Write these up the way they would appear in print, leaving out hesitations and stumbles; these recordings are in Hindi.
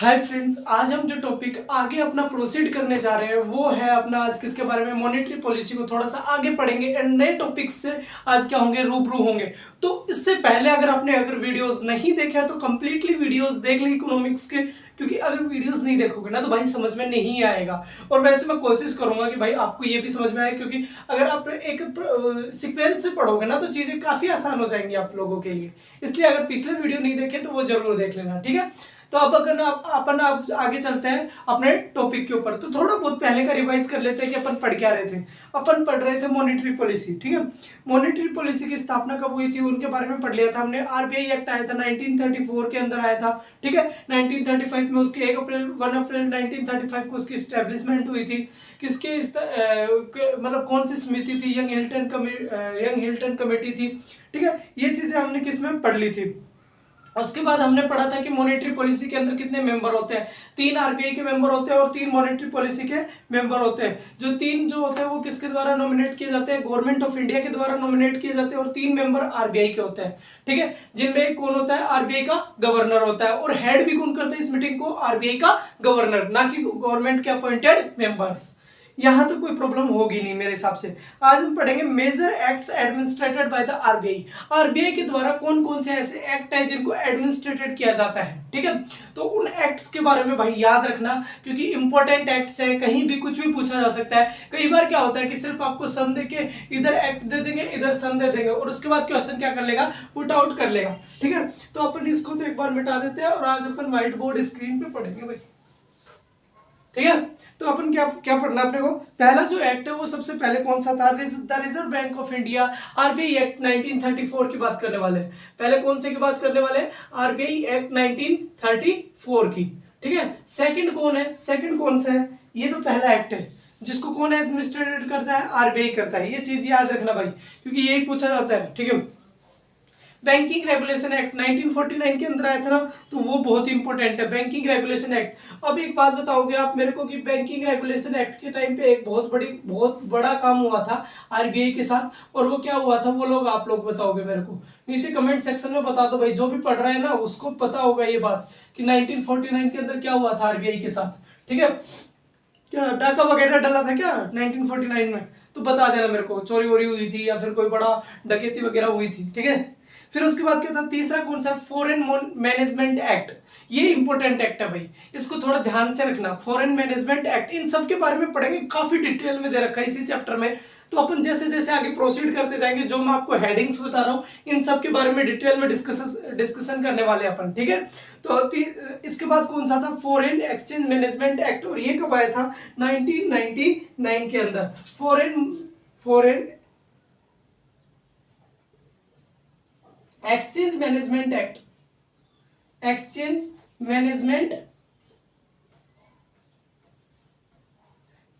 हाय फ्रेंड्स, आज हम जो टॉपिक आगे अपना प्रोसीड करने जा रहे हैं वो है अपना आज किसके बारे में, मॉनेटरी पॉलिसी को थोड़ा सा आगे पढ़ेंगे एंड नए टॉपिक्स से आज क्या होंगे, रूबरू होंगे। तो इससे पहले अगर वीडियोस नहीं देखे हैं तो कंप्लीटली वीडियोस देख लें इकोनॉमिक्स के, क्योंकि अगर वीडियोस नहीं देखोगे ना तो भाई समझ में नहीं आएगा। और वैसे मैं कोशिश करूंगा कि भाई आपको ये भी समझ में आए, क्योंकि अगर आप एक सीक्वेंस से पढ़ोगे ना तो चीजें काफी आसान हो जाएंगी आप लोगों के लिए। इसलिए अगर पिछले वीडियो नहीं देखे तो वो जरूर देख लेना, ठीक है। तो अब अगर अपन आगे चलते हैं अपने टॉपिक के ऊपर, तो थोड़ा बहुत पहले का रिवाइज कर लेते हैं कि अपन पढ़ क्या रहे थे। अपन पढ़ रहे थे मॉनेटरी पॉलिसी, ठीक है। मॉनेटरी पॉलिसी की स्थापना कब हुई थी उनके बारे में पढ़ लिया था हमने। आरबीआई एक्ट आया था 1934 के अंदर आया था, ठीक है। 1935 में उसके 1 अप्रैल 1935 को उसकी स्टैब्लिशमेंट हुई थी। किसके मतलब कौन सी समिति थी, यंग हिल्टन कमेटी थी, ठीक है। ये चीजें हमने किस में पढ़ ली थी। उसके बाद हमने पढ़ा था कि मॉनेटरी पॉलिसी के अंदर कितने मेंबर होते हैं, 3 आरबीआई के मेंबर होते हैं और 3 मॉनेटरी पॉलिसी के मेंबर होते हैं। जो 3 जो होते हैं वो किसके द्वारा नॉमिनेट किए जाते हैं, गवर्नमेंट ऑफ इंडिया के द्वारा नॉमिनेट किए जाते हैं। और 3 मेंबर आरबीआई के होते हैं, ठीक है। जिनमें कौन होता है, आरबीआई का गवर्नर होता है। और हेड भी कौन करता है इस मीटिंग को, आरबीआई का गवर्नर, ना कि गवर्नमेंट के अपॉइंटेड मेंबर्स। यहां तो कोई प्रॉब्लम होगी नहीं मेरे हिसाब से। आज हम पढ़ेंगे major acts administered by the RBI. RBI के द्वारा कौन कौन से ऐसे एक्ट हैं जिनको एडमिनिस्ट्रेटेड किया जाता है, ठीक है। तो उन एक्ट्स के बारे में भाई याद रखना, क्योंकि इंपॉर्टेंट एक्ट्स हैं, कहीं भी कुछ भी पूछा जा सकता है। कई बार क्या होता है कि सिर्फ आपको सन दे के इधर एक्ट दे देंगे, इधर सन दे देंगे और उसके बाद क्वेश्चन क्या कर लेगा, पुट आउट कर लेगा, ठीक है। तो अपन इसको तो एक बार मिटा देते हैं और आज अपन व्हाइट बोर्ड स्क्रीन पे पढ़ेंगे भाई, ठीक है। तो अपन क्या क्या पढ़ना अपने को, पहला जो एक्ट है वो सबसे पहले कौन सा था, the reserve bank of India RBI act 1934 की बात करने वाले हैं। पहले कौन से की बात करने वाले हैं, आरबीआई एक्ट 1934 की, ठीक है। सेकंड कौन है, सेकंड कौन सा है, ये तो पहला एक्ट है जिसको कौन एडमिनिस्ट्रेट करता है, आरबीआई करता है। ये चीज याद रखना भाई, क्योंकि यही पूछा जाता है, ठीक है। बैंकिंग रेगुलेशन एक्ट 1949 के अंदर आया था ना, तो वो बहुत इंपॉर्टेंट है, बैंकिंग रेगुलेशन एक्ट। अब एक बात बताओगे आप मेरे को कि बैंकिंग रेगुलेशन एक्ट के टाइम पे एक बहुत बड़ा काम हुआ था आरबीआई के साथ, और वो क्या हुआ था, वो लोग आप लोग बताओगे मेरे को, नीचे कमेंट सेक्शन में बता दो भाई। जो भी पढ़ रहा है ना उसको पता होगा ये बात कि 1949 के अंदर क्या हुआ था आरबीआई के साथ, ठीक है। क्या डाका वगैरह डाला था क्या 1949 में, तो बता देना मेरे को, चोरी वोरी हुई थी या फिर कोई बड़ा डकैती वगैरह हुई थी, ठीक है। फिर उसके बाद क्या था, तीसरा कौन सा, फॉरेन मैनेजमेंट एक्ट। ये इंपॉर्टेंट एक्ट है भाई, इसको थोड़ा ध्यान से रखना। फॉरेन मैनेजमेंट एक्ट, इन सब के बारे में पढ़ेंगे, काफी डिटेल में दे रखा है इसी चैप्टर में। तो अपन जैसे जैसे आगे प्रोसीड करते जाएंगे, जो मैं आपको हेडिंग्स बता रहा हूँ इन सब के बारे में डिटेल में डिस्कशन करने वाले अपन, ठीक है। तो इसके बाद कौन सा था, फॉरेन एक्सचेंज मैनेजमेंट एक्ट, और ये कब आया था, 1999 के अंदर। Foreign exchange management act, exchange management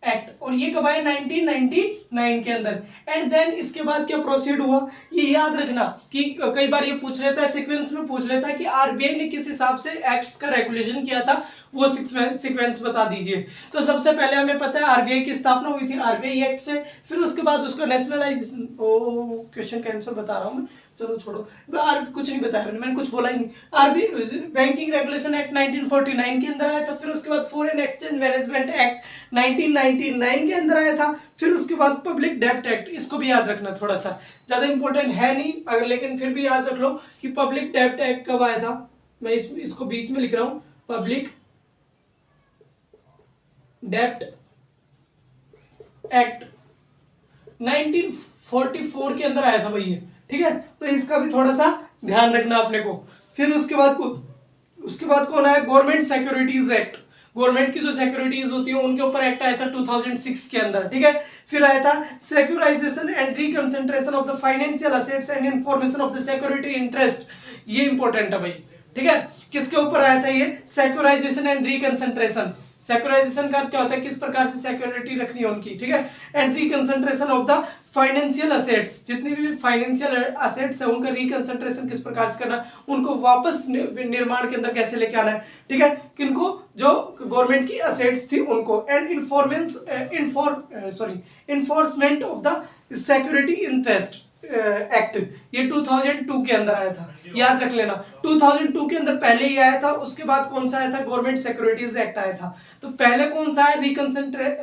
act, और ये कब आया, 1999 के अंदर। एंड देन इसके बाद क्या प्रोसीड हुआ, ये याद रखना कि कई बार ये पूछ लेता है, सीक्वेंस में पूछ लेता है कि आरबीआई ने किस हिसाब से एक्ट्स का रेगुलेशन किया था, वो सीक्वेंस बता दीजिए। तो सबसे पहले हमें पता है आरबीआई की स्थापना हुई थी आरबीआई एक्ट से, फिर उसके बाद उसको नेशनलाइजेशन, क्वेश्चन का आंसर बता रहा हूं मैं, चलो छोड़ो, कुछ नहीं बताया मैंने कुछ बोला ही नहीं। आरबीआई बैंकिंग रेगुलेशन एक्ट 1949 के अंदर आया था, फिर उसके बाद फॉरेन एक्सचेंज मैनेजमेंट एक्ट 1999 के अंदर आया था, फिर उसके बाद पब्लिक डेब्ट एक्ट। इसको भी याद रखना, थोड़ा सा ज्यादा इंपॉर्टेंट है नहीं अगर, लेकिन फिर भी याद रख लो कि पब्लिक डेब्ट एक्ट कब आया था। मैं इसको बीच में लिख रहा हूं, पब्लिक डेब्ट एक्ट 1944 के अंदर आया था भाई ये, ठीक है। तो इसका भी थोड़ा सा ध्यान रखना अपने को। फिर उसके बाद कौन आया, गवर्नमेंट सिक्योरिटीज एक्ट। गवर्नमेंट की जो सिक्योरिटीज होती है उनके ऊपर एक्ट आया था 2006 के अंदर, ठीक है। फिर आया था securitisation and reconstruction of the financial assets and information of the security interest. ये इंपॉर्टेंट है भाई, ठीक है। किसके ऊपर आया था ये, सिक्योराइजेशन एंड रिकंसंट्रेशन। सिक्योराइजेशन का क्या होता है, किस प्रकार से सिक्योरिटी रखनी है उनकी, ठीक है। And reconstruction of the financial assets, जितनी भी फाइनेंशियल असेट्स है उनका रिकंसंट्रेशन किस प्रकार से करना, उनको वापस निर्माण के अंदर कैसे लेके आना है, ठीक है। किनको, जो गवर्नमेंट की असेट्स थी उनको। And enforcement of the security interest, act, ये 2002 के अंदर आया था, याद रख लेना। 2002 के अंदर पहले ही आया था, उसके बाद कौन सा आया था, गवर्नमेंट सिक्योरिटीज एक्ट आया था। तो पहले कौन सा है,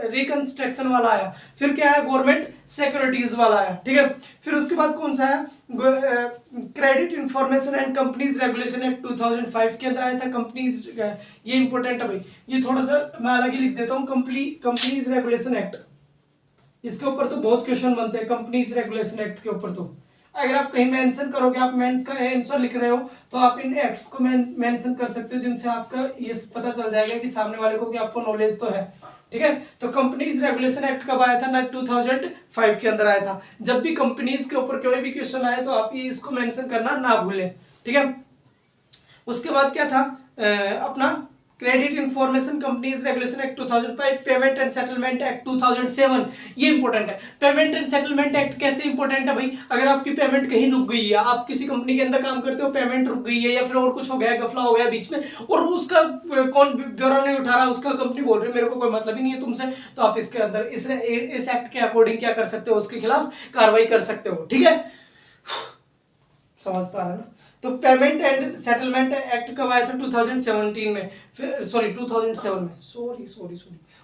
रिकंस्ट्रक्शन वाला आया, फिर क्या है, गवर्नमेंट सिक्योरिटीज वाला आया, ठीक है। फिर उसके बाद कौन सा है, credit information and companies regulation act 2005 के अंदर आया था। कंपनीज, ये इंपॉर्टेंट है भाई, ये थोड़ा सा मैं अलग ही लिख देता हूँ, कंपनीज रेगुलेशन एक्ट, इसके ऊपर तो बहुत क्वेश्चन बनते हैं कंपनीज रेगुलेशन एक्ट के ऊपर। तो अगर आप कहीं मेंशन करोगे, आप मेंस का आंसर लिख रहे हो, तो आप इन एक्ट्स को मेंशन कर सकते हो, जिनसे आपका ये पता चल जाएगा कि सामने वाले को कि आपको नॉलेज तो है, ठीक है। तो कंपनीज रेगुलेशन एक्ट कब आया था ना, 2005 के अंदर आया था। जब भी कंपनीज के ऊपर कोई भी क्वेश्चन आए तो आप ये इसको मेंशन करना ना भूलें, ठीक है। उसके बाद क्या था, अपना credit information companies regulation act 2005, payment and settlement act 2007, ये इंपॉर्टेंट है। पेमेंट एंड सेटलमेंट एक्ट कैसे इंपॉर्टेंट है भाई, अगर आपकी पेमेंट कहीं रुक गई है, आप किसी कंपनी के अंदर काम करते हो, पेमेंट रुक गई है या फिर और कुछ हो गया, गफला हो गया बीच में, और उसका कौन ब्यौरा नहीं उठा रहा, उसका कंपनी बोल रही है मेरे को कोई मतलब ही नहीं है तुमसे, तो आप इसके अंदर इस एक्ट के अकॉर्डिंग क्या कर सकते हो, उसके खिलाफ कार्रवाई कर सकते हो, ठीक है। समझ तो आ रहा है ना। तो पेमेंट एंड सेटलमेंट एक्ट कब आया था, 2017 में, फिर सॉरी 2007 में, सॉरी।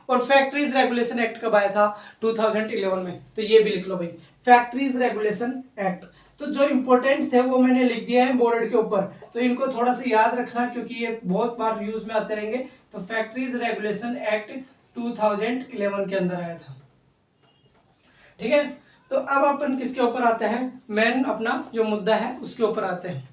और फैक्ट्रीज रेगुलेशन एक्ट कब आया था, 2011 में। तो ये भी लिख लो भाई, फैक्ट्रीज रेगुलेशन एक्ट। तो जो इंपॉर्टेंट थे वो मैंने लिख दिया है बोर्ड के ऊपर, तो इनको थोड़ा सा याद रखना क्योंकि ये बहुत बार यूज में आते रहेंगे। तो फैक्ट्रीज रेगुलेशन एक्ट 2011 के अंदर आया था, ठीक है। तो अब अपन किसके ऊपर आते हैं, मेन अपना जो मुद्दा है उसके ऊपर आते हैं।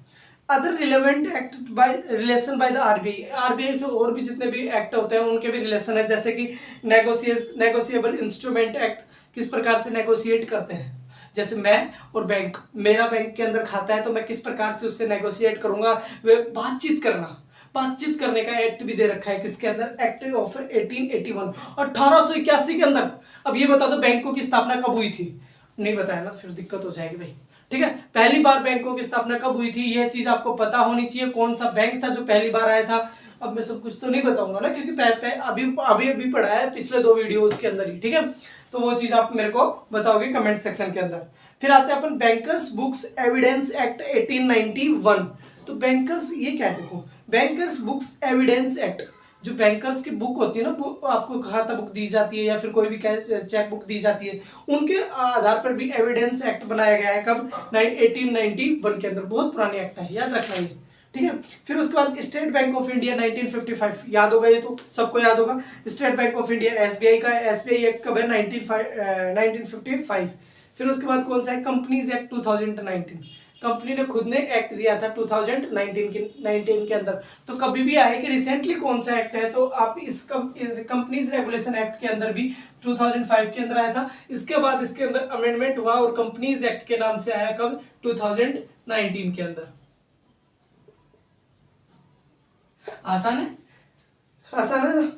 Other relevant act by relation bye the RBI, RBI से और भी जितने भी एक्ट होते हैं उनके भी रिलेशन है, जैसे कि नेगोशिएबल इंस्ट्रूमेंट एक्ट, किस प्रकार से नेगोशिएट करते हैं, जैसे मैं और बैंक, मेरा बैंक के अंदर खाता है तो मैं किस प्रकार से उससे नेगोशिएट करूंगा, वे बातचीत करने का एक्ट भी दे रखा है, किसके अंदर, एक्ट ऑफ 1881, 1881 के अंदर। अब ये बता दो बैंकों की स्थापना कब हुई थी, नहीं बताया ना फिर दिक्कत हो जाएगी भाई, ठीक है। पहली बार बैंकों की स्थापना कब हुई थी, यह चीज आपको पता होनी चाहिए, कौन सा बैंक था जो पहली बार आया था। अब मैं सब कुछ तो नहीं बताऊंगा ना, क्योंकि अभी पढ़ा है पिछले 2 वीडियोस के अंदर ही, ठीक है। तो वो चीज आप मेरे को बताओगे कमेंट सेक्शन के अंदर। फिर आते हैं अपन बैंकर्स बुक्स एविडेंस एक्ट 1891। तो बैंकर्स, ये क्या है, देखो बैंकर्स बुक्स एविडेंस एक्ट, जो बैंकर्स की बुक होती है ना, वो आपको खाता बुक दी जाती है या फिर कोई भी चेक बुक दी जाती है, उनके आधार पर भी एविडेंस एक्ट बनाया गया है, कब, 1891 के अंदर। बहुत पुरानी एक्ट है, याद रखना ये, ठीक है। फिर उसके बाद स्टेट बैंक ऑफ इंडिया 1955, याद होगा, ये तो सबको याद होगा। State bank of India SBI का, एसबीआई एक्ट कब है, 1955। फिर उसके बाद कौन सा है, कंपनीज एक्ट 2019, कंपनी ने खुद ने एक्ट दिया था 2019 के अंदर। तो कभी भी आए कि रिसेंटली कौन सा एक्ट है, तो आप इस कंपनीज रेगुलेशन एक्ट के अंदर भी 2005 के अंदर आया था। इसके बाद इसके अंदर अमेंडमेंट हुआ और कंपनीज एक्ट के नाम से आया कब, 2019 के अंदर। आसान है ना,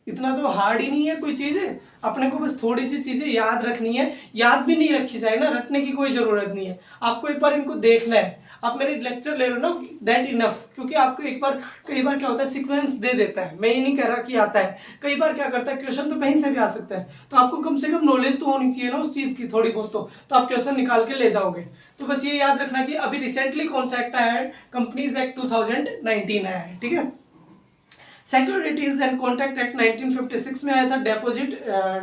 इतना तो हार्ड ही नहीं है कोई चीजें, अपने को बस थोड़ी सी चीजें याद रखनी है, याद भी नहीं रखी जाए ना, रटने की कोई जरूरत नहीं है, आपको एक बार इनको देखना है। आप मेरे लेक्चर ले रहे हो ना, दैट इनफ, क्योंकि आपको एक बार, कई बार क्या होता है सीक्वेंस दे देता है, मैं ये नहीं कह रहा कि आता है, कई बार क्या करता है क्वेश्चन तो कहीं से भी आ सकता है, तो आपको कम से कम नॉलेज तो होनी चाहिए ना उस चीज की थोड़ी बहुत, तो आप क्वेश्चन निकाल के ले जाओगे। तो बस ये याद रखना कि अभी रिसेंटली कौन सा एक्ट आया है, कंपनीज एक्ट 2019 आया है, ठीक है। सिक्योरिटीज एंड कॉन्ट्रैक्ट एक्ट 1956 में आया था।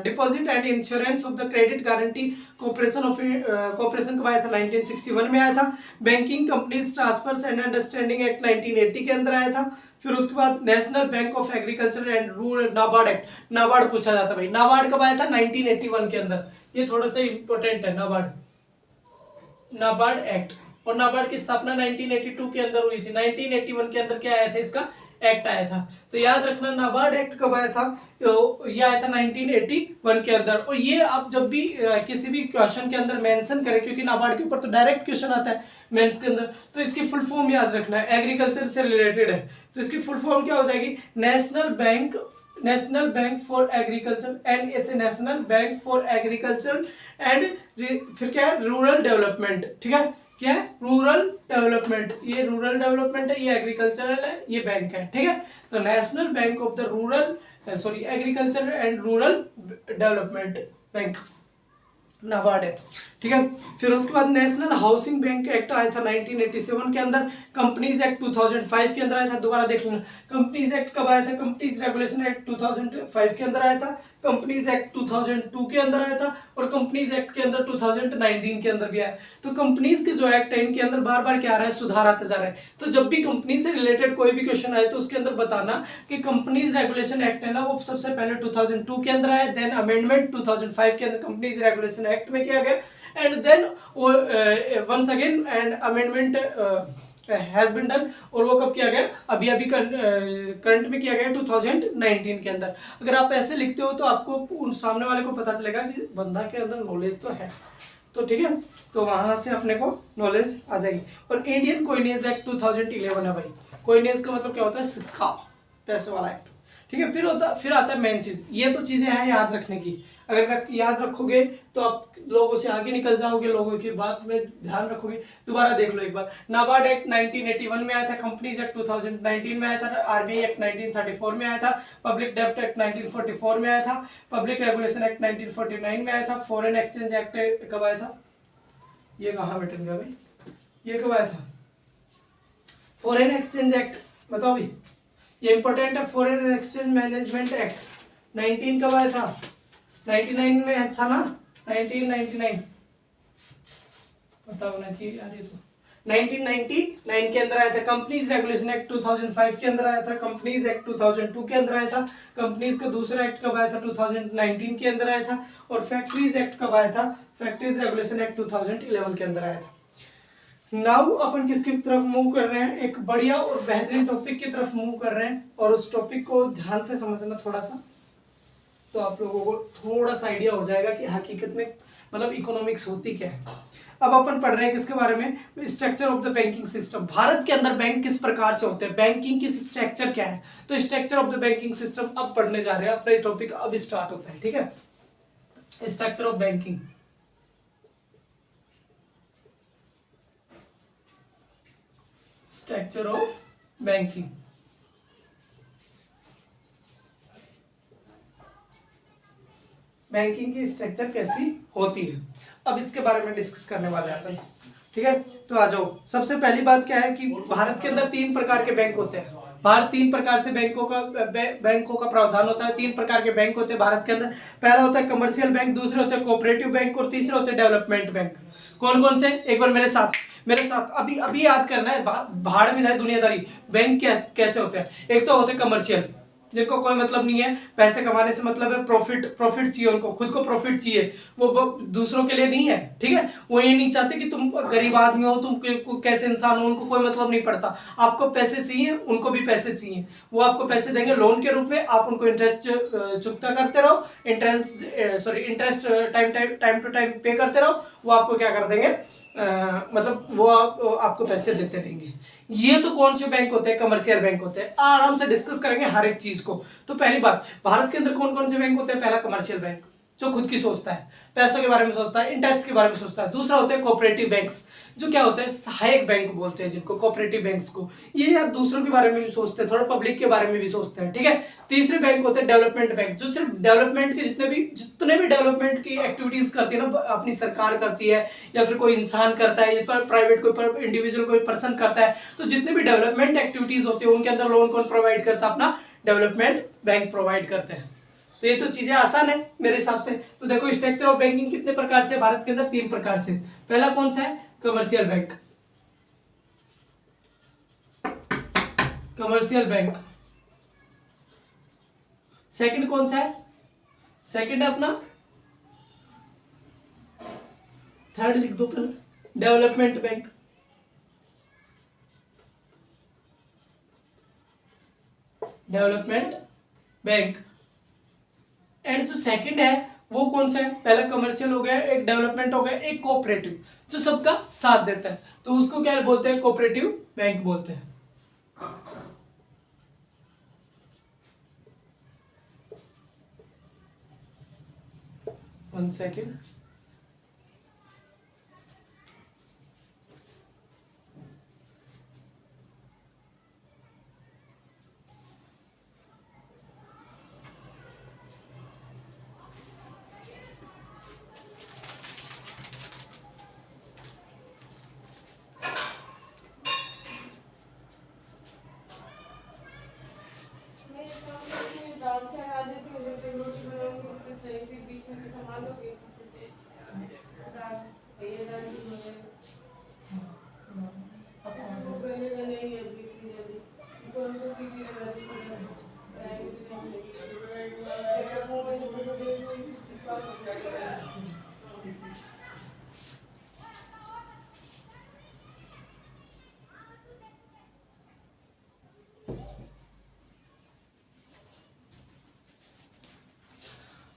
Deposit and insurance of the credit guarantee corporation कब आया था, 1961 में आया था। Banking companies transfers and understanding act 1980 के अंदर आया था। फिर उसके बाद national bank of agriculture and rural, NABARD act, NABARD पूछा जाता भाई, नाबार्ड कब आया था, 1981 के अंदर। ये थोड़ा सा इंपॉर्टेंट है, नाबार्ड एक्ट, और नाबार्ड की स्थापना 1982 के अंदर हुई थी। 1981 के अंदर क्या आया था, इसका एक्ट आया था। तो याद रखना नाबार्ड एक्ट कब आया था, ये आया था 1981 के अंदर। और ये आप जब भी किसी भी क्वेश्चन के अंदर मेंशन करें, क्योंकि नाबार्ड के ऊपर तो डायरेक्ट क्वेश्चन आता है मेंस के अंदर, तो इसकी फुल फॉर्म याद रखना है, एग्रीकल्चर से रिलेटेड है तो इसकी फुल फॉर्म क्या हो जाएगी, national bank for agriculture, NSA, national bank for agriculture and फिर क्या है, रूरल डेवलपमेंट, ठीक है। क्या है, रूरल डेवलपमेंट, ये रूरल डेवलपमेंट है, ये एग्रीकल्चरल है, ये बैंक है, ठीक है। तो national bank of the agriculture and rural development bank, NABARD है। ठीक है। फिर उसके बाद नेशनल हाउसिंग बैंक एक्ट आया था 1987 के अंदर। कंपनीज एक्ट 2005 के अंदर आया था। दोबारा देख लेना, कंपनीज एक्ट कब आया था? कंपनीज रेगुलेशन एक्ट 2005 के अंदर आया था, कंपनीज एक्ट 2002 के अंदर आया था, और कंपनीज एक्ट के अंदर 2019 के अंदर भी आया। तो कंपनीज के जो एक्ट है इनके अंदर बार बार क्या आ रहा है? सुधार आते जा रहा है। तो जब भी कंपनी से रिलेटेड कोई भी क्वेश्चन आए तो उसके अंदर बताना कि कंपनीज रेगुलेशन एक्ट है ना, वो सबसे पहले 2002 के अंदर आया, देन अमेंडमेंट 2005 के अंदर कंपनीज रेगुलेशन एक्ट में किया गया, and then once again and amendment has been done. और वो कब किया गया? अभी अभी करंट में किया गया 2019 के अंदर। अगर आप ऐसे लिखते हो तो आपको उन सामने वाले को पता चलेगा कि बंदा के अंदर नॉलेज तो है। तो ठीक है, तो वहां से अपने को नॉलेज आ जाएगी। और इंडियन कॉइनेज एक्ट 2011 है भाई। कॉइनेज का मतलब क्या होता है? सिक्का, पैसे वाला एक्ट। ठीक है, फिर आता है मेन चीज। ये तो चीजें हैं याद रखने की। अगर याद रखोगे तो आप लोगों से आगे निकल जाओगे, लोगों की बात में ध्यान रखोगे। दोबारा देख लो एक बार। नाबार्ड एक्ट 1981 में आया था, कंपनीज एक्ट 2019 में आया था, आरबीआई एक्ट 1934 में आया था, पब्लिक डेब्ट एक्ट 1944 में आया था, पब्लिक रेगुलेशन एक्ट 1949 में आया था, फॉरेन एक्सचेंज एक्ट कब आया था? ये कहाँ मिटन गया भाई? ये कब आया था? फॉरेन एक्सचेंज एक्ट बताओ भाई, ये इंपॉर्टेंट है। फॉरेन एक्सचेंज मैनेजमेंट एक्ट 19 कब आया था? 99 में था ना, 1999 पता होना चाहिए यार। ये तो 1999 के अंदर आया था। कंपनीज रेगुलेशन एक्ट 2005 के अंदर आया था, कंपनीज एक्ट 2002 के अंदर आया था, कंपनीज का दूसरा एक्ट कब आया था? 2019 के अंदर आया था। और फैक्ट्रीज एक्ट कब आया था? फैक्ट्रीज रेगुलेशन एक्ट 2011 के अंदर आया था। नाउ अपन किसकी तरफ मूव कर रहे हैं? एक बढ़िया और बेहतरीन टॉपिक की तरफ मूव कर रहे हैं, और उस टॉपिक को ध्यान से समझना थोड़ा सा, तो आप लोगों को थोड़ा सा आइडिया हो जाएगा कि हकीकत में मतलब इकोनॉमिक्स होती क्या है। अब अपन पढ़ रहे हैं किसके बारे में? Structure of the banking system. Bharat के अंदर बैंक किस प्रकार से होते हैं, बैंकिंग की स्ट्रक्चर क्या है, तो structure of the banking system अब पढ़ने जा रहे हैं। अपना टॉपिक अब स्टार्ट होता है। ठीक है, structure of banking. Structure of banking, banking की स्ट्रक्चर कैसी होती है, अब इसके बारे में डिस्कस करने वाले हैं अपन। ठीक है, तो आ जाओ। सबसे पहली बात क्या है कि भारत के अंदर 3 प्रकार के बैंक होते हैं। भारत 3 प्रकार से बैंकों का प्रावधान होता है। 3 प्रकार के बैंक होते हैं भारत के अंदर। पहला होता है कमर्शियल बैंक, दूसरे होते हैं कोऑपरेटिव बैंक, और तीसरे होते हैं डेवलपमेंट बैंक। कौन कौन से? एक बार मेरे साथ अभी अभी याद करना है, भाड़ में जाए दुनियादारी। बैंक कैसे होते हैं? एक तो होते हैं कमर्शियल, जिनको कोई मतलब नहीं है, पैसे कमाने से मतलब है, प्रॉफिट चाहिए उनको, खुद को प्रॉफिट चाहिए, वो दूसरों के लिए नहीं है। ठीक है, वो ये नहीं चाहते कि तुम गरीब आदमी हो, तुम कैसे इंसान हो, उनको कोई मतलब नहीं पड़ता। आपको पैसे चाहिए, उनको भी पैसे चाहिए। वो आपको पैसे देंगे लोन के रूप में, आप उनको इंटरेस्ट चुकता करते रहो, इंटरेस्ट टाइम टू टाइम पे करते रहो। वो आपको क्या कर देंगे, मतलब वो आपको पैसे देते रहेंगे। ये तो कौन से बैंक होते हैं? कमर्शियल बैंक होते हैं। आराम से डिस्कस करेंगे हर एक चीज को। तो पहली बात, भारत के अंदर कौन कौन से बैंक होते हैं? पहला कमर्शियल बैंक, जो खुद की सोचता है, पैसों के बारे में सोचता है, इंटरेस्ट के बारे में सोचता है। दूसरा होता है कोऑपरेटिव बैंक्स, जो क्या होता है, सहायक बैंक बोलते हैं जिनको, कोऑपरेटिव बैंक्स को। ये यार दूसरों के बारे में भी सोचते हैं, थोड़ा पब्लिक के बारे में भी सोचते हैं। ठीक है, तीसरे बैंक होते हैं डेवलपमेंट बैंक, जो सिर्फ डेवलपमेंट के जितने भी डेवलपमेंट की एक्टिविटीज करती है ना, अपनी सरकार करती है या फिर कोई इंसान करता है, प्राइवेट कोई इंडिविजुअल कोई पर्सन करता है, तो जितने भी डेवलपमेंट एक्टिविटीज होती है उनके अंदर लोन कौन प्रोवाइड करता है? अपना डेवलपमेंट बैंक प्रोवाइड करते हैं। तो ये तो चीजें आसान है मेरे हिसाब से। तो देखो, स्ट्रक्चर ऑफ बैंकिंग कितने प्रकार से? भारत के अंदर 3 प्रकार से। पहला कौन सा है? Commercial bank, commercial bank. Second कौन सा है? सेकंड है अपना, थर्ड लिख दो पहले, development bank. Development bank. And जो सेकंड है वो कौन सा है? पहला कमर्शियल हो गया, एक डेवलपमेंट हो गया, एक कोऑपरेटिव, जो सबका साथ देता है। तो उसको क्या बोलते हैं? कोऑपरेटिव बैंक बोलते हैं। वन सेकेंड,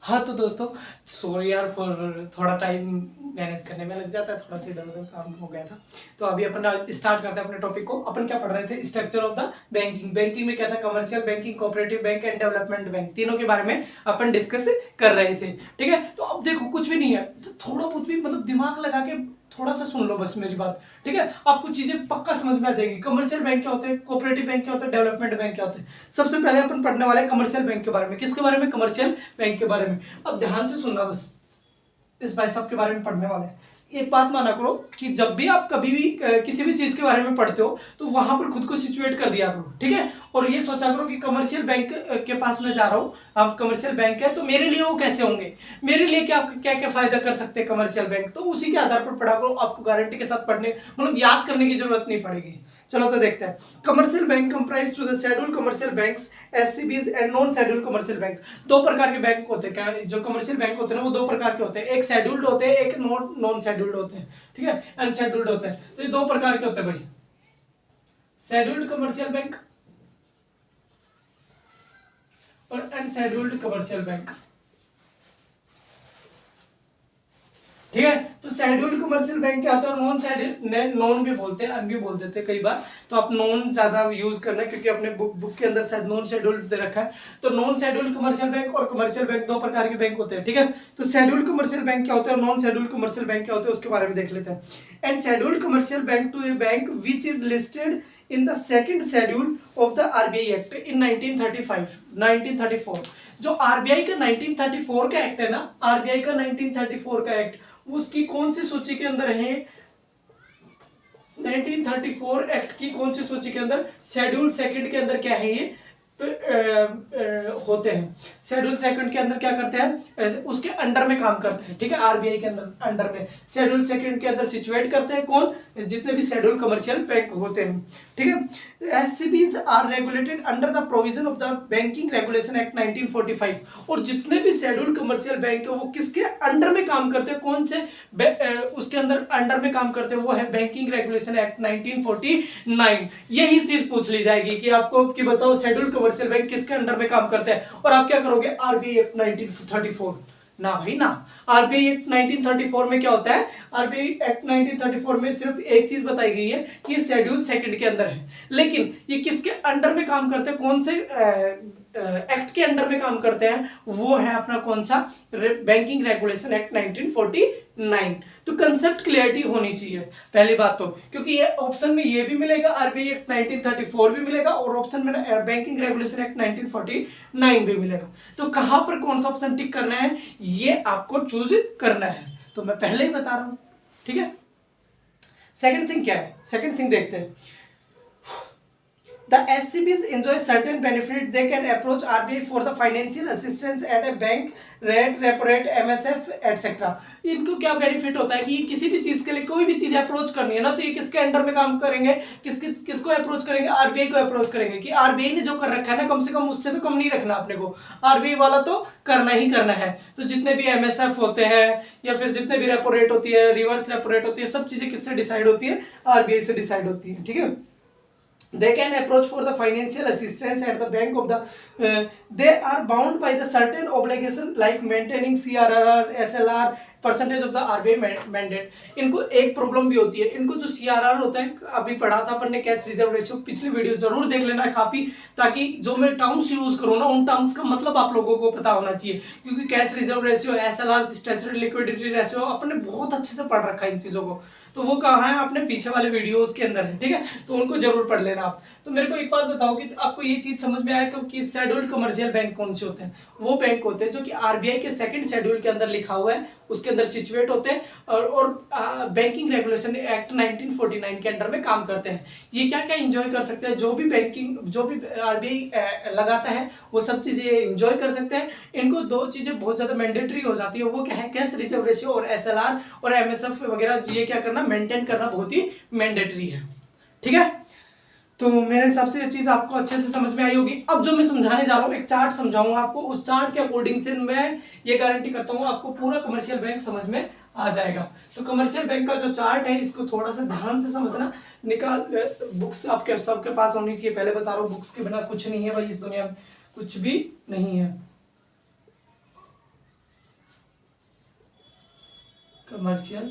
हाँ तो दोस्तों, सॉरी यार फॉर थोड़ा टाइम मैनेज करने में लग जाता है, थोड़ा सा इधर उधर काम हो गया था। तो अभी अपन स्टार्ट करते हैं अपने टॉपिक को। अपन क्या पढ़ रहे थे? Structure of the banking. Banking में क्या था? Commercial banking, cooperative bank and development bank, तीनों के बारे में अपन डिस्कस कर रहे थे। ठीक है, तो अब देखो कुछ भी नहीं है, तो थोड़ा बहुत भी मतलब दिमाग लगा के थोड़ा सा सुन लो बस मेरी बात। ठीक है, आपको चीजें पक्का समझ में आ जाएगी। कमर्शियल बैंक क्या होते हैं, कोऑपरेटिव बैंक क्या होता है, डेवलपमेंट बैंक क्या होते हैं। सबसे पहले अपन पढ़ने वाले कमर्शियल बैंक के बारे में। किसके बारे में? कमर्शियल बैंक के बारे में। अब ध्यान से सुनना बस, इस भाई साहब के बारे में पढ़ने वाले हैं। एक बात माना करो कि जब भी आप कभी भी किसी भी चीज के बारे में पढ़ते हो तो वहां पर खुद को सिचुएट कर दिया करो। ठीक है, और ये सोचा करो कि कमर्शियल बैंक के पास मैं जा रहा हूँ, आप कमर्शियल बैंक है तो मेरे लिए वो कैसे होंगे, मेरे लिए क्या क्या क्या फायदा कर सकते हैं कमर्शियल बैंक, तो उसी के आधार पर पढ़ा करो। आपको गारंटी के साथ पढ़ने मतलब याद करने की जरूरत नहीं पड़ेगी। चलो तो देखते हैं। Commercial bank comprise to the schedule commercial banks, SCBs and non schedule commercial bank. दो प्रकार के बैंक होते हैं। क्या जो कमर्शियल बैंक होते हैं ना, वो दो प्रकार के होते हैं। एक शेड्यूल्ड होते हैं, एक नॉन शेड्यूल्ड होते हैं। ठीक है, अनशेड्यूल्ड होते हैं। तो ये दो प्रकार के होते हैं भाई, शेड्यूल्ड कमर्शियल बैंक और अनशेड्यूल्ड कमर्शियल बैंक। ठीक है, तो शेड्यूल्ड कमर्शियल बैंक क्या होता है, नॉन शेड्यूल्ड, नॉन भी बोलते हैं, अन भी बोल देते हैं कई बार, तो आप नॉन ज्यादा यूज करना है क्योंकि अपने बुक के अंदर शायद नॉन शेड्यूल्ड दे रखा है। तो नॉन शेड्यूल्ड कमर्शियल बैंक और कमर्शियल बैंक दो प्रकार के बैंक होते हैं। ठीक है, तो शेड्यूल्ड कमर्शियल बैंक क्या होता है, नॉन शेड्यूल्ड कमर्शियल बैंक क्या होता है, उसके बारे में देख लेते हैं। And scheduled commercial bank to a bank which is listed in the second schedule of the RBI act in 1934। जो आरबीआई का 1934 का एक्ट है ना, आरबीआई का 1934 का एक्ट, उसकी कौन सी सूची के अंदर है? 1934 एक्ट की कौन सी सूची के अंदर? शेड्यूल सेकंड के अंदर क्या है ये होते हैं। शेड्यूल सेकंड के अंदर क्या करते हैं, उसके अंडर में काम करते हैं। ठीक है, आरबीआई के अंदर अंडर में शेड्यूल सेकंड के अंदर सिचुएट करते हैं कौन? जितने भी शेड्यूल कमर्शियल बैंक होते हैं। ठीक है, SCBs are regulated under the provision of the banking regulation act 1945। और जितने भी शेड्यूल कमर्शियल बैंक है वो किसके अंडर में काम करते हैं, कौन से उसके अंदर अंडर में काम करते हैं? वो है बैंकिंग रेगुलेशन एक्ट 1949। यही चीज पूछ ली जाएगी कि आपको कि बताओ शेड्यूल कमर्शियल बैंक किसके अंडर में काम करते हैं, और आप क्या करोगे? RBI act 1934। ना भाई ना, आरबीआई एक्ट 1934 में क्या होता है? आरबीआई एक्ट 1934 में सिर्फ एक चीज बताई गई है कि शेड्यूल सेकंड के अंदर है, लेकिन ये किसके अंडर में काम करते हैं, कौन से एक्ट के अंडर में काम करते हैं? वो है अपना कौन सा? Banking regulation act 1949। तो कंसेप्ट क्लियरिटी होनी चाहिए पहली बात तो, क्योंकि ये ऑप्शन में ये भी मिलेगा, आरबीआई एक्ट 1934 भी मिलेगा, और ऑप्शन में बैंकिंग रेगुलेशन एक्ट 1949 भी मिलेगा। तो कहां पर कौन सा ऑप्शन टिक करना है ये आपको चूज करना है, तो मैं पहले ही बता रहा हूं। ठीक है, सेकंड थिंग क्या है? सेकंड थिंग देखते हैं। The SCBs enjoy certain benefit. They can approach RBI for the financial assistance at a bank rate, repo rate, MSF, etc. इनको क्या बेनिफिट होता है कि किसी भी चीज के लिए कोई भी चीज अप्रोच करनी है ना, तो ये किसके अंडर में काम करेंगे? किसको अप्रोच करेंगे? आरबीआई को अप्रोच करेंगे कि आरबीआई ने जो कर रखा है ना, कम से कम उससे तो कम नहीं रखना अपने को, आरबीआई वाला तो करना ही करना है। तो जितने भी एमएसएफ होते हैं या फिर जितने भी रेपो रेट होती है, रिवर्स रेपो रेट होती है, सब चीजें किससे डिसाइड होती है? आरबीआई से डिसाइड होती है। ठीक है, they can approach for the financial assistance at the bank of the they are bound by the certain obligation like maintaining CRR, SLR, percentage of the RBI mandate. इनको एक प्रॉब्लम भी होती है, इनको जो सीआरआर होता है, अभी पढ़ा था अपन ने कैश रिजर्व रेशियो, पिछली वीडियो जरूर देख लेना काफी, ताकि जो मैं टर्म्स यूज करूँ ना, उन टर्म्स का मतलब आप लोगों को पता होना चाहिए, क्योंकि cash reserve ratio, SLR, statutory liquidity ratio अपने बहुत अच्छे से पढ़ रखा है इन चीजों को, तो वो कहाँ है? अपने पीछे वाले वीडियोस के अंदर है। ठीक है, तो उनको जरूर पढ़ लेना आप। तो मेरे को एक बात बताओ कि आपको ये चीज समझ में आया कि शेड्यूल्ड कमर्शियल बैंक कौन से होते हैं? वो बैंक होते हैं जो कि आरबीआई के सेकंड शेड्यूल के अंदर लिखा हुआ है, उसके अंदर सिचुएट होते हैं और बैंकिंग रेगुलेशन एक्ट 1949 के अंडर में काम करते हैं। ये क्या क्या एंजॉय कर सकते हैं? जो भी बैंकिंग, जो भी आरबीआई लगाता है वो सब चीजें एंजॉय कर सकते हैं। इनको दो चीजें बहुत ज्यादा मैंडेटरी हो जाती है, वो क्या है? कैश रिजर्व रेशियो और एसएलआर और एमएसएफ वगैरह, ये क्या करना? मेंटेन करना बहुत ही मैंडेटरी है। ठीक है, तो मेरे हिसाब से ये चीज आपको अच्छे से समझ में आई होगी। अब जो मैं समझाने जा रहा हूँ, एक चार्ट समझाऊंगा आपको, उस चार्ट के अकॉर्डिंग से मैं ये गारंटी करता हूँ आपको पूरा कमर्शियल बैंक समझ में आ जाएगा। तो कमर्शियल बैंक का जो चार्ट है, इसको थोड़ा सा ध्यान से समझना। निकाल बुक्स आपके सबके पास होनी चाहिए, पहले बता रहा हूँ, बुक्स के बिना कुछ नहीं है भाई, इस दुनिया में कुछ भी नहीं है। Commercial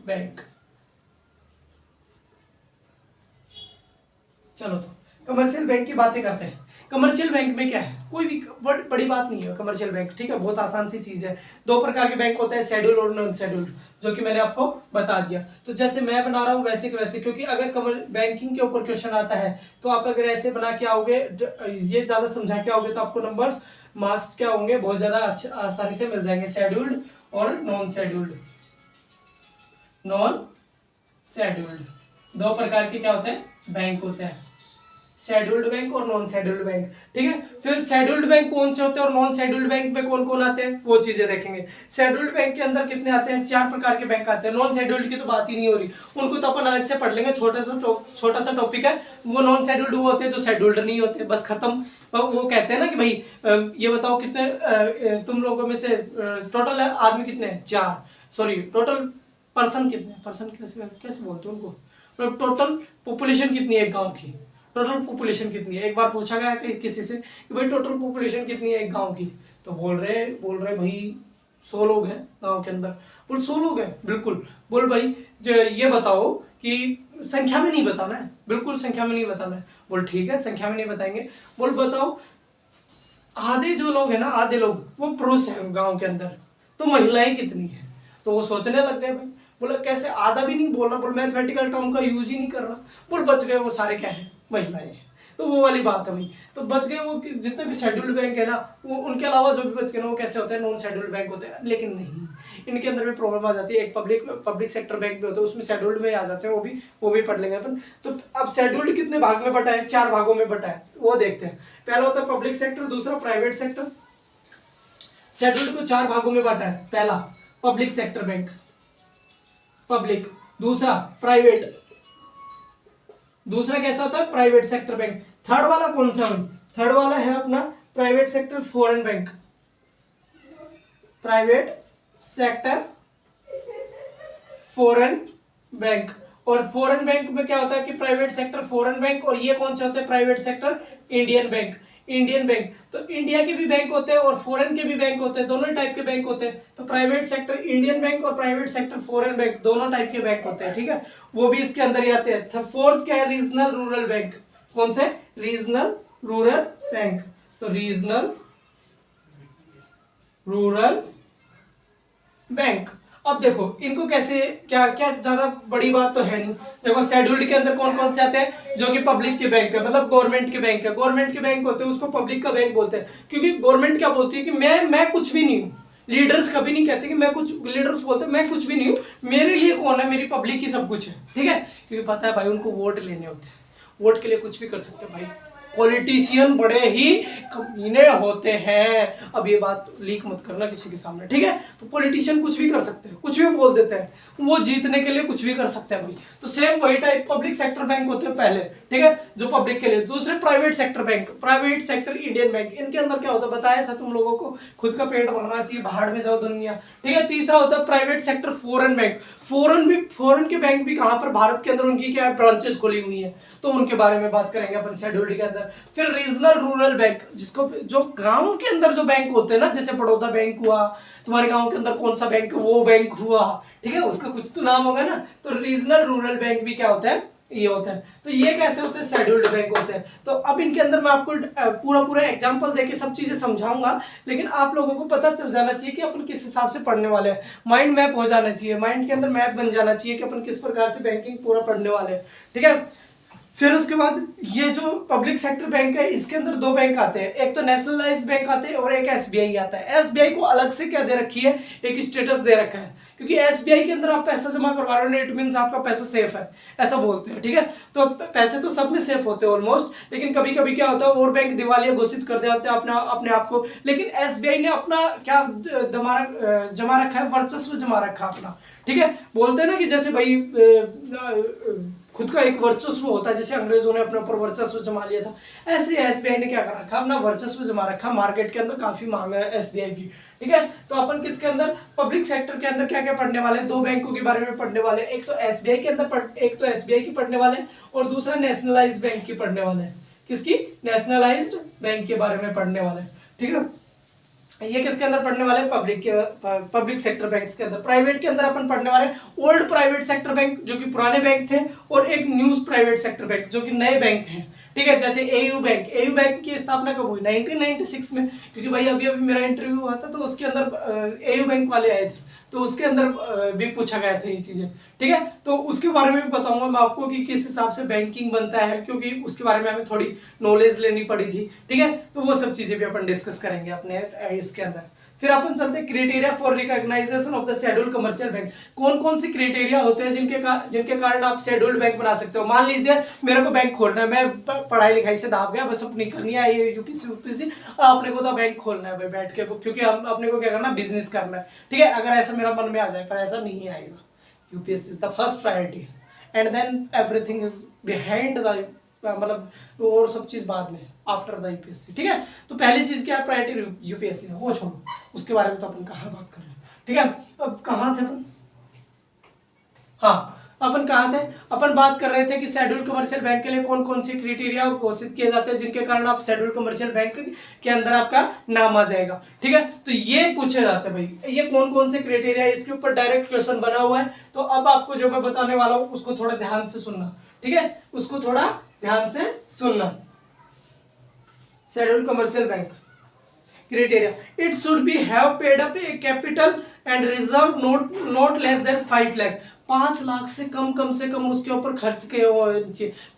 bank. चलो तो कमर्शियल बैंक की बातें करते हैं। कमर्शियल बैंक में क्या है, कोई भी बड़ी बात नहीं है कमर्शियल बैंक, ठीक है, बहुत आसान सी चीज है। दो प्रकार के बैंक होते हैं, शेड्यूल और नॉन शेड्यूल, जो कि मैंने आपको बता दिया। तो जैसे मैं बना रहा हूँ वैसे के वैसे, क्योंकि अगर बैंकिंग के ऊपर क्वेश्चन आता है तो आप अगर ऐसे बना के आओगे, ये ज्यादा समझा के आओगे, तो आपको नंबर्स मार्क्स क्या होंगे, बहुत ज्यादा आसानी से मिल जाएंगे। शेड्यूल्ड और नॉन शेड्यूल्ड। नॉन शेड्यूल्ड दो प्रकार के क्या होते हैं, बैंक होते हैं, शेड्यूल्ड बैंक और नॉन शेड्यूल्ड बैंक, ठीक है। फिर शेड्यूल्ड बैंक कौन से होते हैं और नॉन शेड्यूल्ड बैंक में कौन कौन आते हैं, वो चीजें देखेंगे। शेड्यूल्ड बैंक के अंदर कितने आते हैं, 4 प्रकार के बैंक आते हैं। नॉन शेड्यूल्ड की तो बात ही नहीं हो रही, उनको तो अपन अलग से पढ़ लेंगे, छोटा सा टॉपिक है वो। नॉन शेड्यूल्ड वो होते हैं जो शेड्यूल्ड नहीं होते, बस खत्म। वो कहते हैं ना कि भाई ये बताओ कितने तुम लोगों में से टोटल आदमी कितने हैं, 4, सॉरी टोटल पर्सन कितने, पर्सन कैसे बोलते हैं उनको, मतलब टोटल पॉपुलेशन कितनी है एक गांव की, टोटल पॉपुलेशन कितनी है। एक बार पूछा गया कि किसी से कि भाई टोटल पॉपुलेशन कितनी है एक गांव की, तो बोल रहे भाई 100 लोग हैं गांव के अंदर। बोल 100 लोग हैं, बिल्कुल। बोल भाई ये बताओ कि संख्या में नहीं बताना है, बिल्कुल संख्या में नहीं बताना है। बोल ठीक है, संख्या में नहीं बताएंगे। बोल बताओ आधे जो लोग हैं ना, आधे लोग वो पुरुष हैं गांव के अंदर, तो महिलाएं कितनी है। तो वो सोचने लग गए भाई, बोला कैसे, आधा भी नहीं बोलना, बोल मैथमेटिकल टर्म का यूज ही नहीं करना। बोल बच गए वो सारे क्या है, महिलाएं हैं। तो वो वाली बात है भाई, तो बच गए वो जितने भी शेड्यूल्ड बैंक है ना, वो उनके अलावा जो भी बच गए ना वो कैसे होते हैं, नॉन शेड्यूल्ड बैंक होते हैं। लेकिन नहीं, इनके अंदर भी प्रॉब्लम आ जाती है। एक पब्लिक सेक्टर बैंक भी होता है, उसमें शेड्यूल्ड में आ जाते हैं, वो भी पढ़ लेंगे अपन। तो अब शेड्यूल्ड कितने भाग में बटा है, 4 भागों में बटा है, वो देखते हैं। पहला होता है पब्लिक सेक्टर, दूसरा प्राइवेट सेक्टर। शेड्यूल्ड को 4 भागों में बांटा है। पहला पब्लिक सेक्टर बैंक, पब्लिक, दूसरा प्राइवेट, दूसरा कैसा होता है प्राइवेट सेक्टर बैंक। थर्ड वाला कौन सा है, थर्ड वाला है अपना private sector foreign bank, private sector foreign bank. और फॉरेन बैंक में क्या होता है कि प्राइवेट सेक्टर फॉरेन बैंक, और ये कौन से होते हैं, private sector Indian bank, Indian bank. तो इंडिया के भी बैंक होते हैं और फॉरेन के भी बैंक होते हैं, दोनों टाइप के बैंक होते हैं। तो प्राइवेट सेक्टर इंडियन बैंक और प्राइवेट सेक्टर फॉरेन बैंक दोनों टाइप के बैंक होते हैं, ठीक है, वो भी इसके अंदर ही आते हैं। फोर्थ क्या है, रीजनल रूरल बैंक। कौन से, रीजनल रूरल बैंक। तो रीजनल रूरल बैंक। अब देखो इनको कैसे, क्या क्या ज्यादा बड़ी बात तो है नहीं। देखो शेड्यूल्ड के अंदर कौन कौन से आते हैं, जो कि पब्लिक के बैंक है, मतलब गवर्नमेंट के बैंक है, गवर्नमेंट के बैंक होते हैं, उसको पब्लिक का बैंक बोलते हैं। क्योंकि गवर्नमेंट क्या बोलती है कि मैं कुछ भी नहीं हूँ। लीडर्स कभी नहीं कहते कि मैं कुछ, लीडर्स बोलते हैं मैं कुछ भी नहीं हूँ, मेरे लिए कौन है, मेरी पब्लिक ही सब कुछ है, ठीक है। क्योंकि पता है भाई उनको वोट लेने होते हैं, वोट के लिए कुछ भी कर सकते हैं भाई। पॉलिटिशियन बड़े ही कमीने होते हैं। अब ये बात लीक मत करना किसी के सामने, ठीक है। तो पॉलिटिशियन कुछ भी कर सकते हैं, कुछ भी बोल देते हैं, वो जीतने के लिए कुछ भी कर सकते हैं भाई। तो सेम वही टाइप पब्लिक सेक्टर बैंक होते हैं पहले, ठीक है, जो पब्लिक के लिए। दूसरे private sector bank, private sector Indian bank. इनके अंदर क्या होता है, बताया था तुम लोगों को, खुद का पेट भरना चाहिए, बाहर में जाओ दुनिया, ठीक है। तीसरा होता है private sector foreign bank. Foreign के बैंक भी कहां पर, भारत के अंदर उनकी क्या है, ब्रांचेस खोली हुई है, तो उनके बारे में बात करेंगे अपन शेड्यूल्ड के अंदर। फिर रीजनल रूरल बैंक, जिसको जो गांव के अंदर जो बैंक होते हैं ना, जैसे बड़ौदा बैंक हुआ, तुम्हारे गांव के अंदर कौन सा बैंक, वो बैंक हुआ, ठीक है, उसका कुछ तो नाम होगा ना। तो रीजनल रूरल बैंक भी क्या होता है, ये होता है। तो ये कैसे होते हैं, शेड्यूल्ड बैंक होते हैं। तो अब इनके अंदर मैं आपको पूरा एग्जांपल देके सब चीजें समझाऊंगा, लेकिन आप लोगों को पता चल जाना चाहिए कि अपन किस हिसाब से पढ़ने वाले हैं। माइंड मैप हो जाना चाहिए, माइंड के अंदर मैप बन जाना चाहिए कि अपन किस प्रकार से बैंकिंग पूरा पढ़ने वाले हैं, ठीक है। फिर उसके बाद ये जो पब्लिक सेक्टर बैंक है, इसके अंदर 2 बैंक आते हैं, एक तो नेशनलाइज्ड बैंक आते हैं और एक एसबीआई आता है। एसबीआई को अलग से क्या दे रखी है, एक स्टेटस दे रखा है, क्योंकि एसबीआई के अंदर आप पैसा जमा करवा रहे हो, इट मींस आपका पैसा सेफ है, ऐसा बोलते हैं, ठीक है। तो पैसे तो सब में सेफ होते हैं ऑलमोस्ट, लेकिन कभी कभी क्या होता है और बैंक दिवालिया घोषित कर देते हैं अपने आप को। लेकिन एसबीआई ने अपना क्या जमा रखा है, वर्चस्व जमा रखा अपना, ठीक है। बोलते हैं ना कि जैसे भाई खुद का एक वर्चस्व होता है, जैसे अंग्रेजों ने अपने ऊपर वर्चस्व जमा लिया था, ऐसे एसबीआई ने क्या कर रखा, अपना वर्चस्व जमा रखा। मार्केट के अंदर काफी मांग है एसबीआई की, ठीक है। तो अपन किसके अंदर, पब्लिक सेक्टर के अंदर क्या क्या पढ़ने वाले हैं, 2 बैंकों के बारे में पढ़ने वाले हैं। एक तो एसबीआई के अंदर एक तो एसबीआई की पढ़ने वाले हैं और दूसरा नेशनलाइज्ड बैंक की पढ़ने वाले हैं। किसकी, नेशनलाइज्ड बैंक के बारे में पढ़ने वाले हैं, ठीक है। ये किसके अंदर पढ़ने वाले, पब्लिक सेक्टर बैंक्स के अंदर। प्राइवेट के अंदर अपन पढ़ने वाले ओल्ड प्राइवेट सेक्टर बैंक जो कि पुराने बैंक थे, और एक न्यूज प्राइवेट सेक्टर बैंक जो कि नए बैंक हैं, ठीक है। जैसे एयू बैंक, एयू बैंक की स्थापना कब हुई, 1996 में, क्योंकि भाई अभी अभी मेरा इंटरव्यू हुआ था तो उसके अंदर एयू बैंक वाले आए थे, तो उसके अंदर भी पूछा गया था ये चीजें, ठीक है। तो उसके बारे में भी बताऊंगा मैं आपको कि किस हिसाब से बैंकिंग बनता है, क्योंकि उसके बारे में हमें थोड़ी नॉलेज लेनी पड़ी थी, ठीक है। तो वो सब चीजें भी अपन डिस्कस करेंगे अपने इसके अंदर। फिर अपन चलते हैं criteria for recognisation of the scheduled commercial bank. कौन कौन से क्राइटेरिया होते हैं जिनके कारण आप शेड्यूल्ड बैंक बना सकते हो। मान लीजिए मेरे को बैंक खोलना है, मैं पढ़ाई लिखाई से दाब गया, बस अपनी करनी है ये यूपीसी और अपने को तो बैंक खोलना है भाई बैठ के, क्योंकि हम अपने को क्या करना है, बिजनेस करना है, ठीक है। अगर ऐसा मेरा मन में आ जाए, पर ऐसा नहीं आएगा। UPSC is the first priority and then everything is behind the, मतलब और सब चीज बाद में, आफ्टर द यूपीएससी, ठीक है। तो पहली चीज क्या है, प्रायोरिटी यूपीएससी है, वो छोड़ो, उसके बारे में तो अपन कहाँ बात कर रहे हैं, ठीक है। अब कहाँ थे अपन, हाँ अपन कहाँ थे, अपन बात कर रहे थे कि शेड्यूल कमर्शियल बैंक के लिए कौन कौन से क्राइटेरिया घोषित किए जाते हैं जिनके कारण आप शेड्यूल कमर्शियल बैंक के अंदर आपका नाम आ जाएगा, ठीक है। तो ये पूछे जाते हैं भाई, ये कौन कौन से क्राइटेरिया, इसके ऊपर डायरेक्ट क्वेश्चन बना हुआ है। तो अब आपको जो मैं बताने वाला हूँ उसको थोड़ा ध्यान से सुनना, ठीक है, उसको थोड़ा ध्यान से सुनना। Schedule commercial bank criteria, it should be have paid up a capital and reserve not less than 5 lakh. 5 lakh से कम उसके ऊपर खर्च के हो,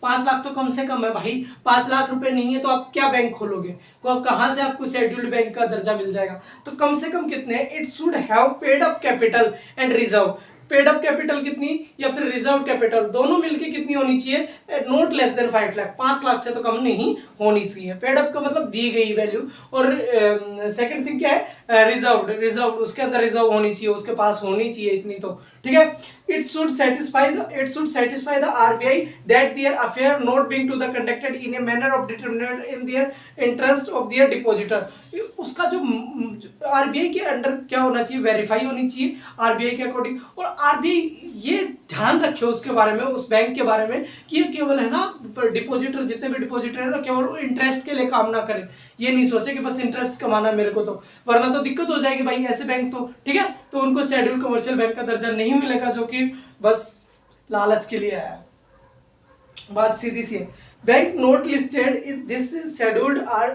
5 लाख तो कम से कम है भाई। 5 लाख रुपए नहीं है तो आप क्या बैंक खोलोगे, तो आप कहाँ से आपको शेड्यूल्ड बैंक का दर्जा मिल जाएगा। तो कम से कम कितने हैं, it should have paid up capital and reserve. Paid up capital कितनी या फिर रिजर्व कैपिटल दोनों मिलके कितनी होनी चाहिए, not less than 5 lakh, 5 lakh से तो कम नहीं होनी चाहिए। पेड अप का मतलब दी गई वैल्यू। और सेकंड थिंग क्या है, रिजर्व उसके अंदर रिजर्व होनी चाहिए, उसके पास होनी चाहिए इतनी, तो ठीक है। It should satisfy the RBI that their affair not being to the conducted in a manner of determinate in their interest of their depositor. उसका जो आरबीआई के अंडर क्या होना चाहिए, वेरीफाई होनी चाहिए आरबीआई के अकॉर्डिंग। और आरबीआई ये ध्यान रखे उसके बारे में, उस बैंक के बारे में, कि ये केवल है ना डिपॉजिटर, जितने भी डिपॉजिटर है ना, केवल इंटरेस्ट के लिए काम ना करे। ये नहीं सोचे कि बस इंटरेस्ट कमाना मेरे को, तो वरना तो दिक्कत हो जाएगी भाई ऐसे बैंक तो, ठीक है। तो उनको शेड्यूल कमर्शियल बैंक का दर्जा नहीं मिलेगा, जो कि बस लालच के लिए आया। बात सीधी सी है। Bank not listed in this scheduled are,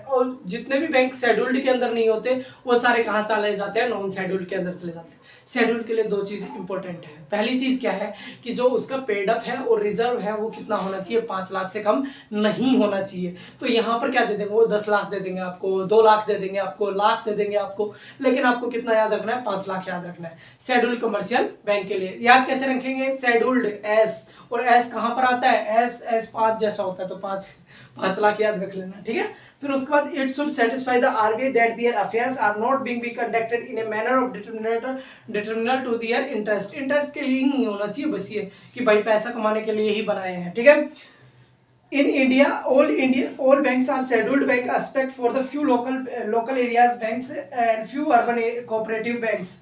और जितने भी बैंक शेड्यूल्ड के अंदर नहीं होते वो सारे कहाँ चले जाते हैं, नॉन शेड्यूल्ड के अंदर चले जाते हैं। शेड्यूल के लिए दो चीज इंपॉर्टेंट है। पहली चीज क्या है कि जो उसका पेड अप है और रिजर्व है वो कितना होना चाहिए, 5 लाख से कम नहीं होना चाहिए। तो यहाँ पर क्या दे देंगे वो, 10 लाख दे देंगे आपको, 2 लाख दे देंगे आपको, लाख दे देंगे आपको, लेकिन आपको कितना याद रखना है, 5 लाख याद रखना है शेड्यूल कमर्शियल बैंक के लिए। याद कैसे रखेंगे, शेड्यूल्ड एस, और एस कहाँ पर आता है, एस 5 जैसा होता है, तो 5 लाख याद रख लेना, ठीक है। फिर उसके बाद it should satisfy the RBI that their affairs are not being be conducted in a manner of detrimental to their interest के लिए नहीं होना चाहिए, बस ये कि भाई पैसा कमाने के लिए ही बनाए हैं, ठीक है। In India, all banks are scheduled bank except for the few local areas banks and few urban cooperative banks.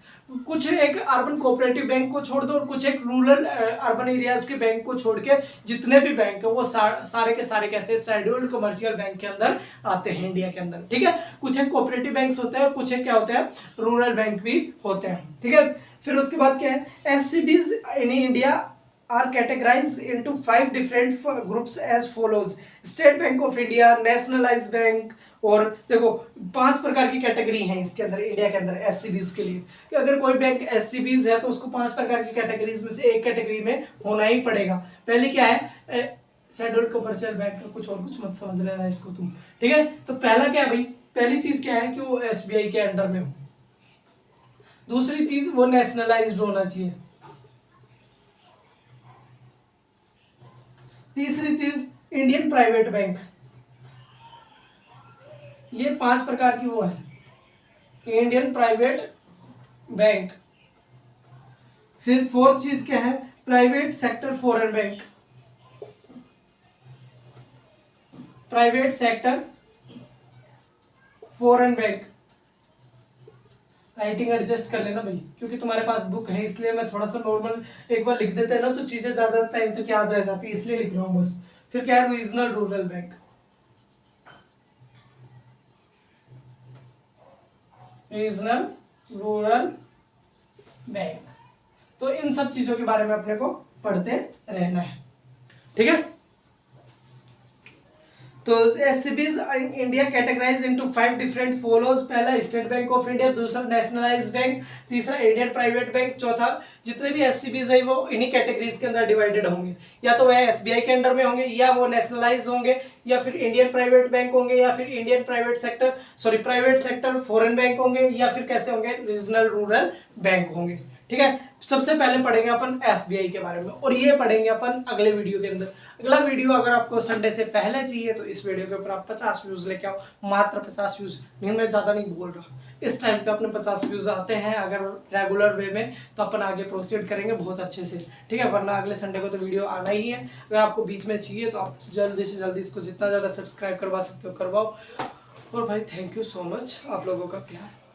कुछ एक अर्बन कोऑपरेटिव बैंक को छोड़ दो और कुछ एक रूरल अर्बन एरियाज के बैंक को छोड़ के जितने भी बैंक है वो सारे के सारे कैसे शेड्यूल्ड कमर्शियल बैंक के अंदर आते हैं इंडिया के अंदर, ठीक है। कुछ एक कोऑपरेटिव बैंक्स होते हैं, कुछ एक क्या होते हैं, रूरल बैंक भी होते हैं, ठीक है। फिर उसके बाद क्या है, SCBs in India are categorized into 5 different groups as follows: state bank of India, nationalised bank, और देखो 5 प्रकार की कैटेगरी हैं इसके अंदर इंडिया के अंदर एससीबीज के लिए, कि अगर कोई बैंक एससीबीज है तो उसको 5 प्रकार की कैटेगरीज में से एक कैटेगरी में होना ही पड़ेगा। पहली क्या है, शेड्यूल्ड कमर्शियल बैंक, कुछ और कुछ मत समझ लेना इसको तुम, ठीक है। तो पहला क्या है भाई, पहली चीज क्या है कि वो एसबीआई के अंडर में हो। दूसरी चीज वो नेशनलाइज्ड होना चाहिए। तीसरी चीज इंडियन प्राइवेट बैंक। ये 5 प्रकार की वो है इंडियन प्राइवेट बैंक। फिर फोर्थ चीज क्या है, private sector foreign bank. Private sector foreign bank. Writing adjust कर लेना भाई, क्योंकि तुम्हारे पास बुक है इसलिए मैं थोड़ा सा नॉर्मल एक बार लिख देते हैं ना तो चीजें ज्यादा टाइम तक याद रह जाती है, इसलिए लिख रहा हूँ बस। फिर क्या है, regional rural bank. Regional rural bank. तो इन सब चीजों के बारे में अपने को पढ़ते रहना है, ठीक है। तो SCBs in India categorise into 5 different follows. पहला स्टेट बैंक ऑफ इंडिया, दूसरा नेशनलाइज्ड बैंक, तीसरा इंडियन प्राइवेट बैंक, चौथा जितने भी एससीबीज है वो इन्हीं कैटेगरीज के अंदर डिवाइडेड होंगे, या तो वह एसबीआई के अंडर में होंगे, या वो नेशनलाइज होंगे, या फिर इंडियन प्राइवेट बैंक होंगे, या फिर Indian private sector foreign bank होंगे, या फिर कैसे होंगे, रीजनल रूरल बैंक होंगे, ठीक है। सबसे पहले पढ़ेंगे अपन एसबीआई के बारे में, और ये पढ़ेंगे अपन अगले वीडियो के अंदर। अगला वीडियो अगर आपको संडे से पहले चाहिए तो इस वीडियो के ऊपर आप 50 व्यूज लेके आओ, मात्र 50 व्यूज, नहीं मैं ज्यादा नहीं बोल रहा, इस टाइम पे अपने 50 व्यूज आते हैं अगर रेगुलर वे में तो अपन आगे प्रोसीड करेंगे बहुत अच्छे से, ठीक है। वरना अगले संडे को तो वीडियो आना ही है। अगर आपको बीच में चाहिए तो आप जल्दी से जल्दी इसको जितना ज़्यादा सब्सक्राइब करवा सकते हो करवाओ। और भाई थैंक यू सो मच आप लोगों का प्यार।